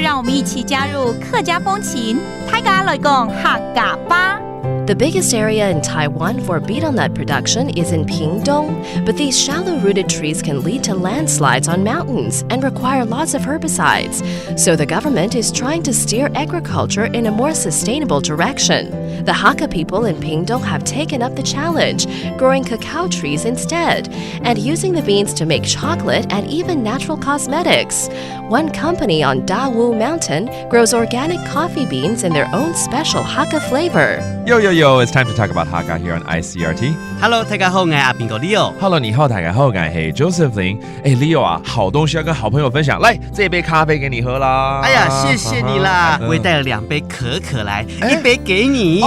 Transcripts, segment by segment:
让我们一起加入客家风情，大家来讲客家吧。The biggest area in Taiwan for betel nut production is in Pingdong, but these shallow-rooted trees can lead to landslides on mountains and require lots of herbicides. So the government is trying to steer agriculture in a more sustainable direction. The Hakka people in Pingdong have taken up the challenge, growing cacao trees instead, and using the beans to make chocolate and even natural cosmetics. One company on Dawu Mountain grows organic coffee beans in their own special Hakka flavor. Yo, it's time to talk about Hakka here on ICRT. Hello， 大家好，我是阿斌哥 Leo。Hello， 你好，大家好，我是 Josephine。Leo 啊，好东西要跟好朋友分享，来，这杯咖啡给你喝啦。哎呀，谢谢你啦，我也带了2杯可可来，1杯给你。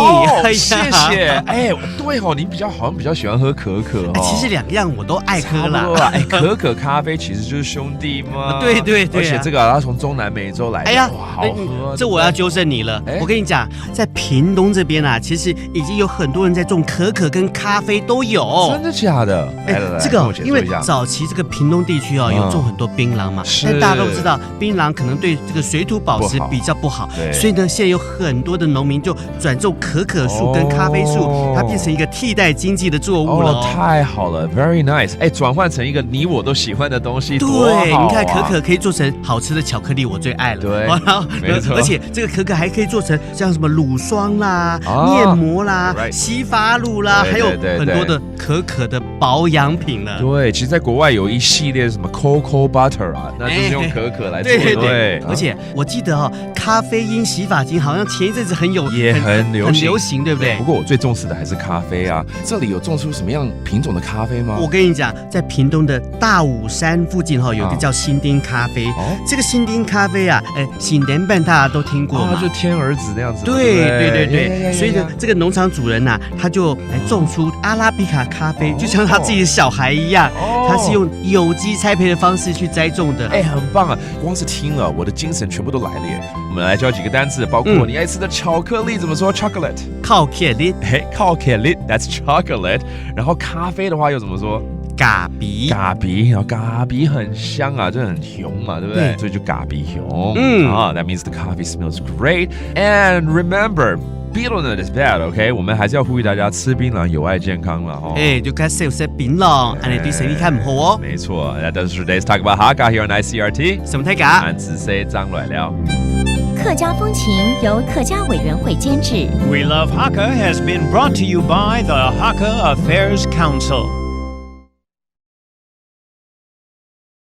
谢谢。对哦，你好像比较喜欢喝可可哦。其实2样我都爱喝啦。差不多啦。可可咖啡其实就是兄弟嘛。对。而且这个它从中南美洲来的，哇，好喝。这我要纠正你了。我跟你讲，在屏东这边啊，其实已经有很多人在种可可跟咖啡都有。真的假的？来，这个因为早期这个屏东地区有种很多槟榔嘛，但大家都知道槟榔可能对这个水土保持比较不好，所以呢，现在有很多的农民就转种可可树跟咖啡树，它变成一个替代经济的作物了。太好了 ，very nice。转换成一个你我都喜欢的东西，对，多好啊！你看可可可以做成好吃的巧克力，我最爱了。对，没错。而且这个可可还可以做成像什么乳霜啦、面膜啦、洗发乳啦，还有很多的可可的保养品了。对，其实在国外有一系列什么 Cocoa Butter 啊，那就是用可可来做的。对，而且我记得咖啡因洗发精好像前一阵子很流行，对不对？不过我最重视的还是咖啡啊。这里有种出什么样品种的咖啡吗？我跟你讲，在屏东的大武山附近有一个叫新丁咖啡。这个新丁咖啡啊，新丁伴大家都听过嘛，就天儿子那样子。对。所以呢，这个农场主人呐，他就种出阿拉比卡咖啡，就像他自己的小孩一样。他是用有机栽培的方式去栽种的。很棒啊！光是听了，我的精神全部都来了耶。我们来教几个单词，包括你爱吃的巧克力怎么说 ？chocolate。巧克力。巧克力 ，that's chocolate。然后咖啡的话又怎么说？咖比，然后咖比很香啊，就很雄嘛，对不对？所以就咖比雄。that means the coffee smells great. And remember, betel nut is bad, OK？ 我们还是要呼吁大家吃槟榔有害健康了哈。就该少食槟榔，安尼对身体看不好哦。没错 ，That does today's talk about Hakka here on ICRT。什么大家？俺只说张来了。客家风情由客家委员会监制。We Love Hakka has been brought to you by the Hakka Affairs Council.